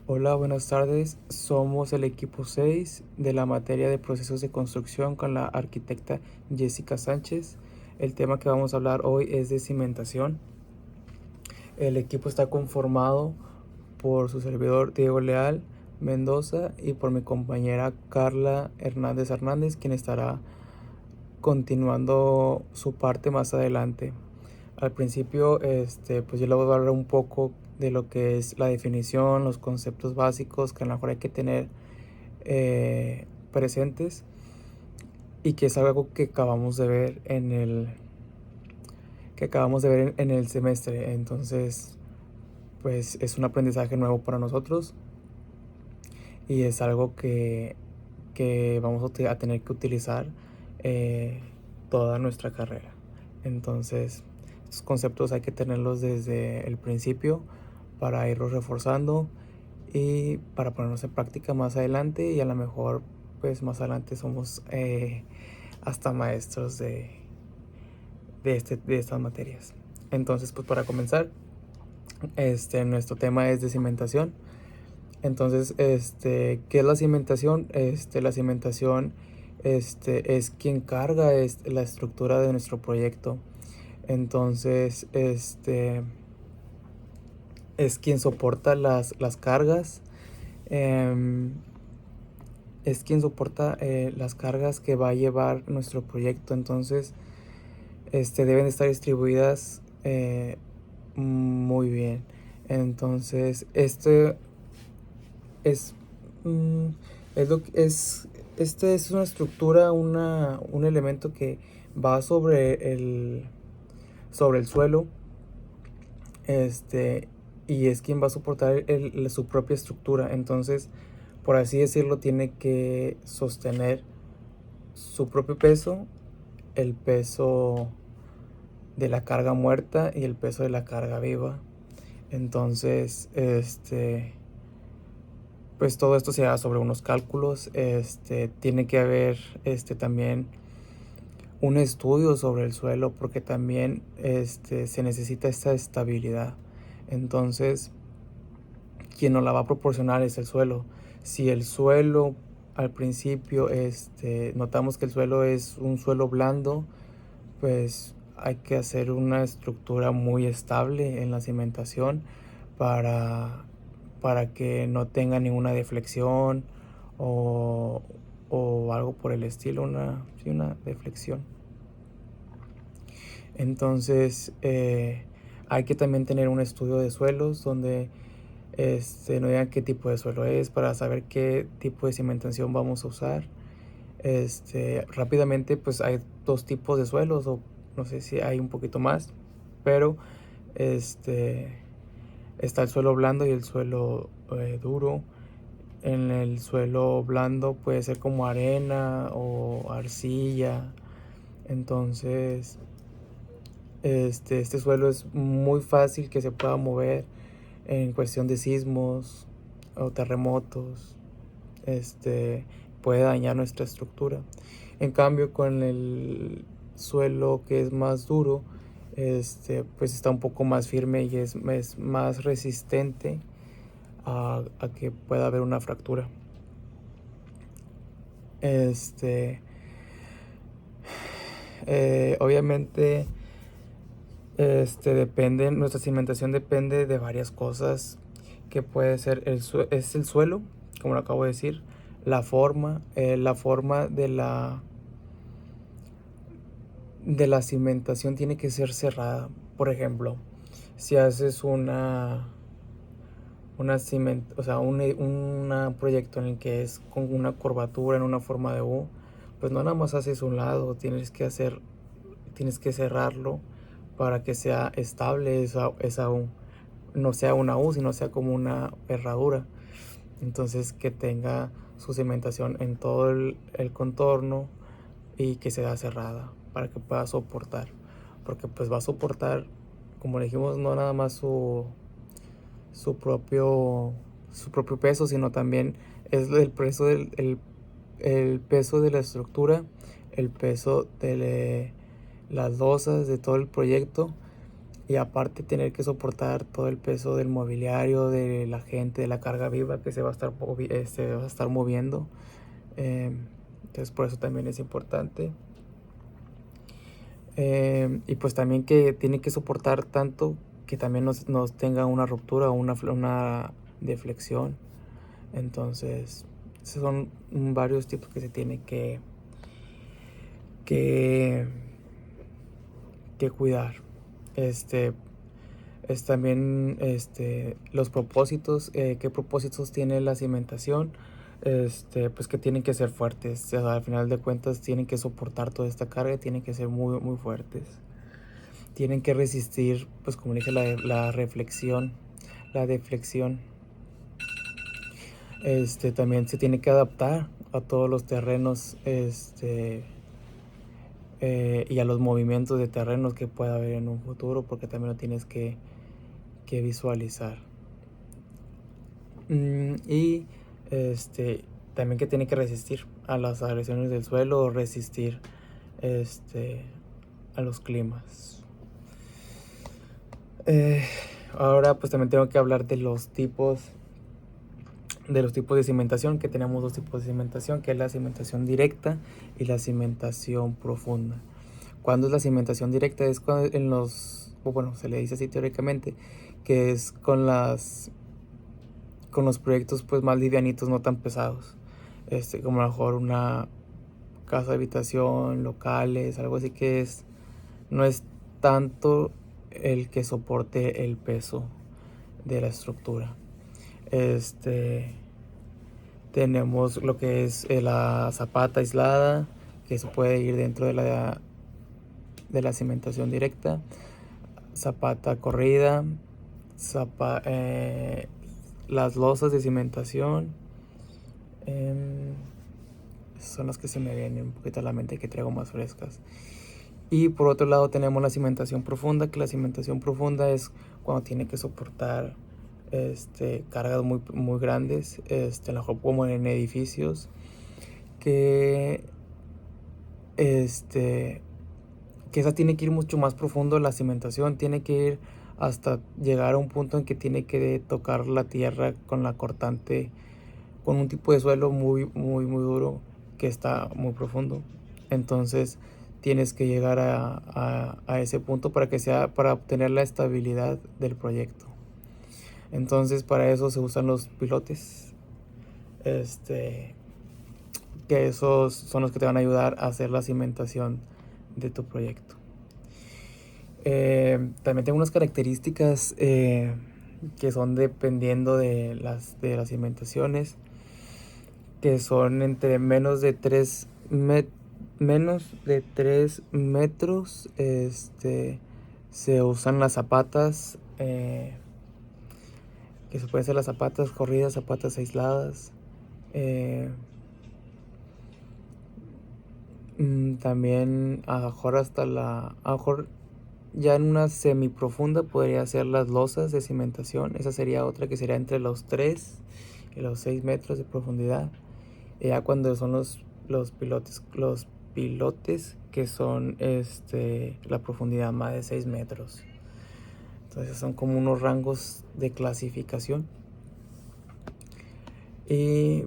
Hola, buenas tardes. Somos el equipo 6 de la materia de procesos de construcción con la arquitecta Jessica Sánchez. El tema que vamos a hablar hoy es de cimentación. El equipo está conformado por su servidor Diego Leal Mendoza y por mi compañera Carla Hernández, quien estará continuando su parte más adelante. Al principio, pues yo le voy a hablar un poco de lo que es la definición, los conceptos básicos que a lo mejor hay que tener presentes y que es algo que acabamos de ver en el semestre. Entonces, pues es un aprendizaje nuevo para nosotros y es algo que vamos a tener que utilizar eh, toda nuestra carrera. Entonces, estos conceptos hay que tenerlos desde el principio para irlos reforzando y para ponernos en práctica más adelante, y a lo mejor pues más adelante somos hasta maestros de estas materias. Entonces, pues para comenzar, nuestro tema es de cimentación. Entonces, ¿qué es la cimentación? La cimentación es quien carga la estructura de nuestro proyecto. Entonces, es quien soporta las cargas. em, es quien soporta las cargas que va a llevar nuestro proyecto. Entonces, deben estar distribuidas muy bien. Entonces, es, mm, es lo que es, es una estructura, un elemento que va sobre el suelo, y es quien va a soportar su propia estructura. Entonces, por así decirlo, tiene que sostener su propio peso, el peso de la carga muerta y el peso de la carga viva. Entonces, pues todo esto se da sobre unos cálculos. Tiene que haber también un estudio sobre el suelo, porque también se necesita esta estabilidad. Entonces, quien nos la va a proporcionar es el suelo. Si el suelo al principio notamos que el suelo es un suelo blando, pues hay que hacer una estructura muy estable en la cimentación para, para que no tenga ninguna deflexión o, o algo por el estilo, sí, una deflexión. Entonces, hay que también tener un estudio de suelos donde nos digan qué tipo de suelo es, para saber qué tipo de cimentación vamos a usar. Rápidamente, pues hay dos tipos de suelos, o no sé si hay un poquito más, pero este está el suelo blando y el suelo duro. En el suelo blando puede ser como arena o arcilla. Entonces, este suelo es muy fácil que se pueda mover en cuestión de sismos o terremotos. Este puede dañar nuestra estructura. En cambio, con el suelo que es más duro, pues está un poco más firme y es más resistente a que pueda haber una fractura. Este, Obviamente, nuestra cimentación depende de varias cosas, que puede ser es el suelo, como lo acabo de decir, la forma de la cimentación tiene que ser cerrada. Por ejemplo, si haces o sea, un proyecto en el que es con una curvatura en una forma de U, pues no nada más haces un lado, tienes que cerrarlo para que sea estable esa U. No sea una U, sino sea como una herradura. Entonces, que tenga su cimentación en todo el contorno y que sea cerrada para que pueda soportar. Porque pues va a soportar, como le dijimos, no nada más su propio, su propio peso, sino también es el peso de la estructura, el peso de las losas de todo el proyecto, y aparte tener que soportar todo el peso del mobiliario, de la gente, de la carga viva que se va a estar moviendo. Entonces por eso también es importante. Y pues también que tiene que soportar tanto que también nos tenga una ruptura o una deflexión. Entonces esos son varios tipos que se tiene que, que cuidar. Es también los propósitos, qué propósitos tiene la cimentación, pues que tienen que ser fuertes. O sea, al final de cuentas tienen que soportar toda esta carga, tienen que ser muy, muy fuertes. Tienen que resistir, pues como dije, la reflexión, la deflexión. También se tiene que adaptar a todos los terrenos, y a los movimientos de terrenos que pueda haber en un futuro, porque también lo tienes que visualizar. Y también que tiene que resistir a las agresiones del suelo o resistir a los climas. Ahora pues también tengo que hablar de los tipos de cimentación, que tenemos dos tipos de cimentación, que es la cimentación directa y la cimentación profunda. Cuando es la cimentación directa es cuando se le dice así teóricamente, que es con los proyectos pues más livianitos, no tan pesados, como a lo mejor una casa de habitación, locales, algo así, que no es tanto el que soporte el peso de la estructura. Tenemos lo que es la zapata aislada, que se puede ir dentro de la cimentación directa, zapata corrida, las losas de cimentación. Son las que se me vienen un poquito a la mente, que traigo más frescas. Y por otro lado tenemos la cimentación profunda, que la cimentación profunda es cuando tiene que soportar cargas muy, muy grandes, a lo mejor como en edificios, que esa tiene que ir mucho más profundo. La cimentación tiene que ir hasta llegar a un punto en que tiene que tocar la tierra con la cortante, con un tipo de suelo muy, muy, muy duro, que está muy profundo. Entonces tienes que llegar a ese punto para obtener la estabilidad del proyecto. Entonces para eso se usan los pilotes, que esos son los que te van a ayudar a hacer la cimentación de tu proyecto. También tengo unas características que son dependiendo de las cimentaciones, que son entre menos de 3 metros. Se usan las zapatas, que se pueden hacer las zapatas corridas, zapatas aisladas. También a lo mejor ya en una semiprofunda podría ser las losas de cimentación. Esa sería otra, que sería entre los 3 y los 6 metros de profundidad. Y ya cuando son los pilotes, que son la profundidad más de 6 metros. Entonces son como unos rangos de clasificación. Y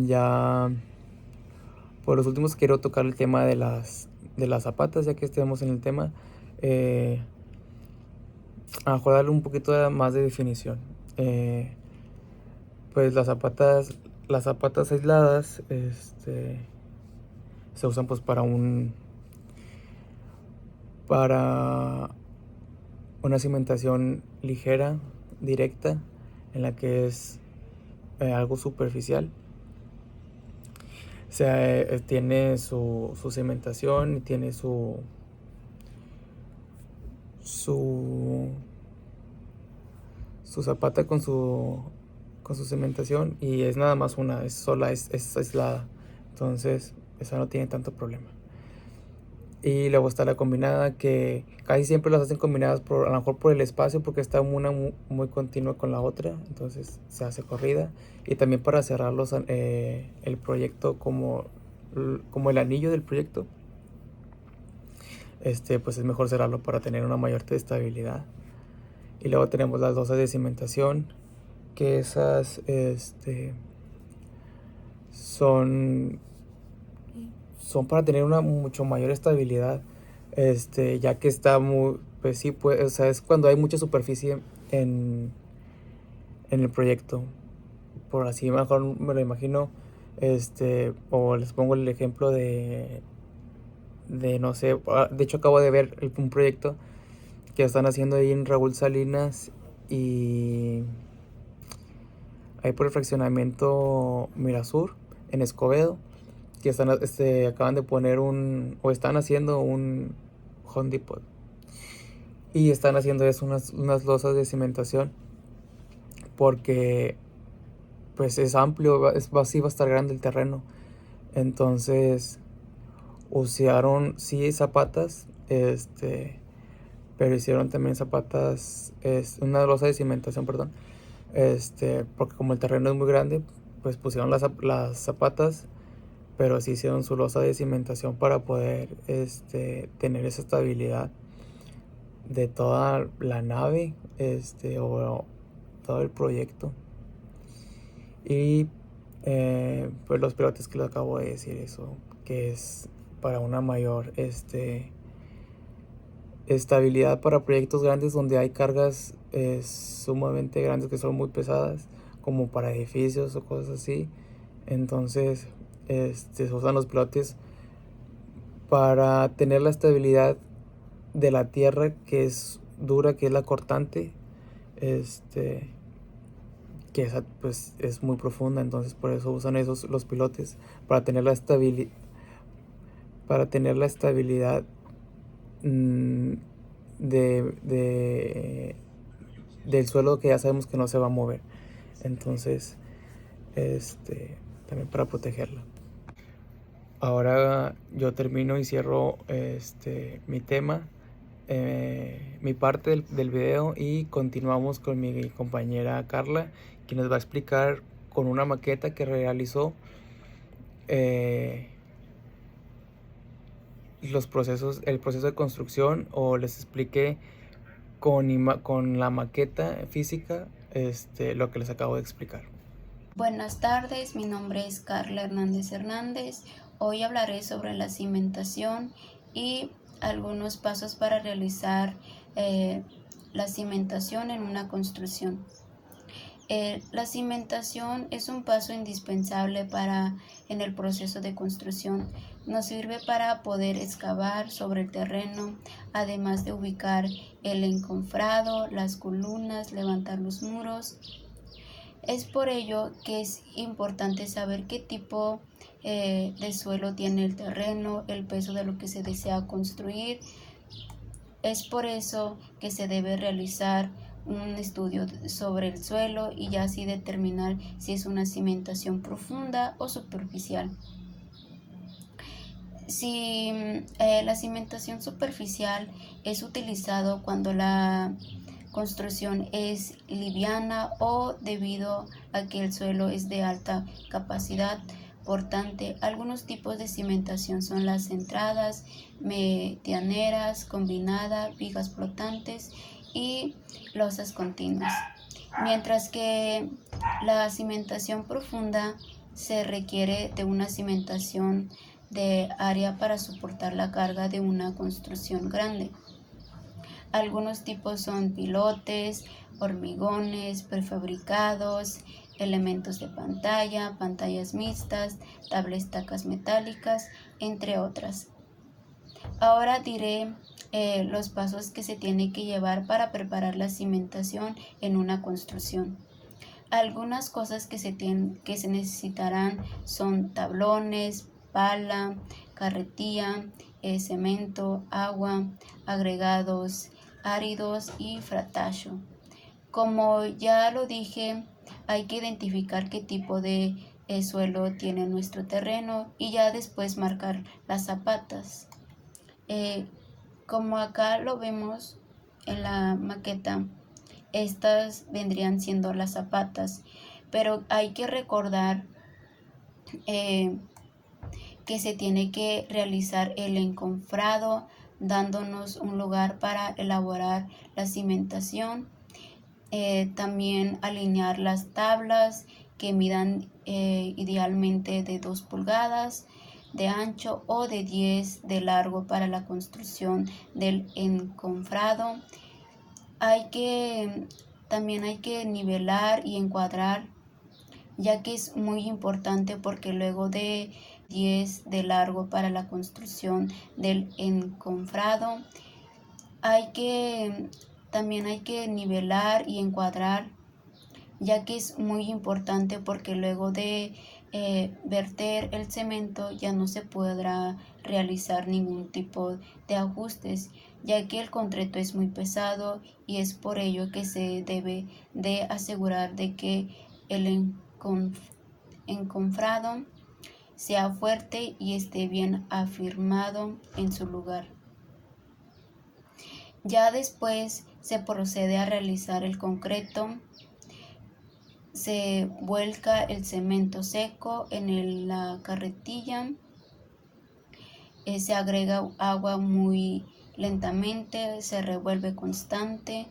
ya por los últimos quiero tocar el tema de las zapatas, ya que estemos en el tema. A lo mejor darle un poquito más de definición. Pues las zapatas aisladas se usan pues para una cimentación ligera, directa, en la que es algo superficial. O sea, tiene su cimentación y tiene su zapata con su cimentación, y es nada más es sola, es aislada. Entonces esa no tiene tanto problema. Y luego está la combinada, que casi siempre las hacen combinadas a lo mejor por el espacio, porque está una muy continua con la otra, entonces se hace corrida. Y también para cerrar el proyecto como el anillo del proyecto, pues es mejor cerrarlo para tener una mayor estabilidad. Y luego tenemos las losas de cimentación, que esas son para tener una mucho mayor estabilidad, ya que está muy, pues sí, pues, o sea, es cuando hay mucha superficie en el proyecto. Por así mejor me lo imagino, o les pongo el ejemplo no sé, de hecho acabo de ver un proyecto que están haciendo ahí en Raúl Salinas y ahí por el fraccionamiento Mirasur en Escobedo, que acaban de poner o están haciendo un Home Depot y están haciendo eso, unas losas de cimentación, porque pues es amplio, así va a estar grande el terreno. Entonces usaron sí zapatas, pero hicieron también zapatas, una losa de cimentación, perdón, porque como el terreno es muy grande, pues pusieron las zapatas, pero sí hicieron su losa de cimentación para poder tener esa estabilidad de toda la nave, o todo el proyecto. Y pues los pilotes que les acabo de decir eso, que es para una mayor estabilidad para proyectos grandes donde hay cargas sumamente grandes que son muy pesadas, como para edificios o cosas así. Entonces se usan los pilotes para tener la estabilidad de la tierra, que es dura, que es la cortante, que esa pues es muy profunda. Entonces por eso usan esos los pilotes, para tener la estabilidad mm, del suelo, que ya sabemos que no se va a mover. Entonces también para protegerla. Ahora yo termino y cierro mi tema, mi parte del video, y continuamos con mi compañera Carla, quien nos va a explicar con una maqueta que realizó el proceso de construcción, o les expliqué con la maqueta física lo que les acabo de explicar. Buenas tardes, mi nombre es Carla Hernández. Hoy hablaré sobre la cimentación y algunos pasos para realizar la cimentación en una construcción. La cimentación es un paso indispensable en el proceso de construcción. Nos sirve para poder excavar sobre el terreno, además de ubicar el encofrado, las columnas, levantar los muros. Es por ello que es importante saber qué tipo de suelo tiene el terreno, el peso de lo que se desea construir. Es por eso que se debe realizar un estudio sobre el suelo y ya así determinar si es una cimentación profunda o superficial. Si la cimentación superficial es utilizado cuando la construcción es liviana o debido a que el suelo es de alta capacidad portante. Algunos tipos de cimentación son las centradas, medianeras, combinada, vigas flotantes y losas continuas. Mientras que la cimentación profunda se requiere de una cimentación de área para soportar la carga de una construcción grande. Algunos tipos son pilotes, hormigones, prefabricados, elementos de pantalla, pantallas mixtas, tablestacas metálicas, entre otras. Ahora diré los pasos que se tiene que llevar para preparar la cimentación en una construcción. Algunas cosas que se necesitarán son tablones, pala, carretilla, cemento, agua, agregados áridos y fratacho. Como ya lo dije, hay que identificar qué tipo de suelo tiene nuestro terreno y ya después marcar las zapatas. Como acá lo vemos en la maqueta, estas vendrían siendo las zapatas, pero hay que recordar que se tiene que realizar el encofrado dándonos un lugar para elaborar la cimentación. También alinear las tablas que midan idealmente de 2 pulgadas de ancho o de 10 de largo para la construcción del encofrado. También hay que nivelar y encuadrar, ya que es muy importante porque luego de 10 de largo para la construcción del encofrado, también hay que nivelar y encuadrar, ya que es muy importante porque luego de verter el cemento ya no se podrá realizar ningún tipo de ajustes, ya que el concreto es muy pesado, y es por ello que se debe de asegurar de que el encofrado sea fuerte y esté bien afirmado en su lugar. Ya después se procede a realizar el concreto. Se vuelca el cemento seco en la carretilla. Se agrega agua muy lentamente, se revuelve constante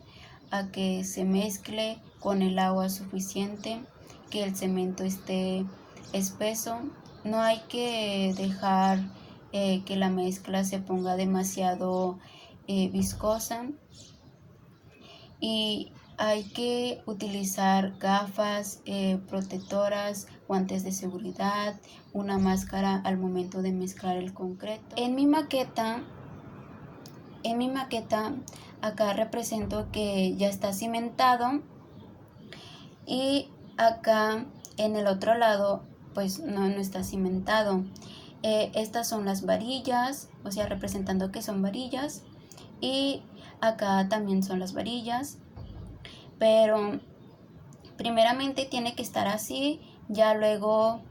a que se mezcle con el agua suficiente, que el cemento esté espeso. No hay que dejar que la mezcla se ponga demasiado viscosa, y hay que utilizar gafas protectoras, guantes de seguridad, una máscara al momento de mezclar el concreto. En mi maqueta acá represento que ya está cimentado, y acá en el otro lado pues no está cimentado. Estas son las varillas, o sea, representando que son varillas, y acá también son las varillas, pero primeramente tiene que estar así, ya luego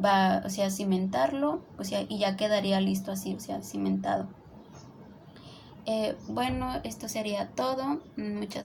va, o sea, cimentarlo, o sea, y ya quedaría listo así, o sea, cimentado. Bueno, esto sería todo. Muchas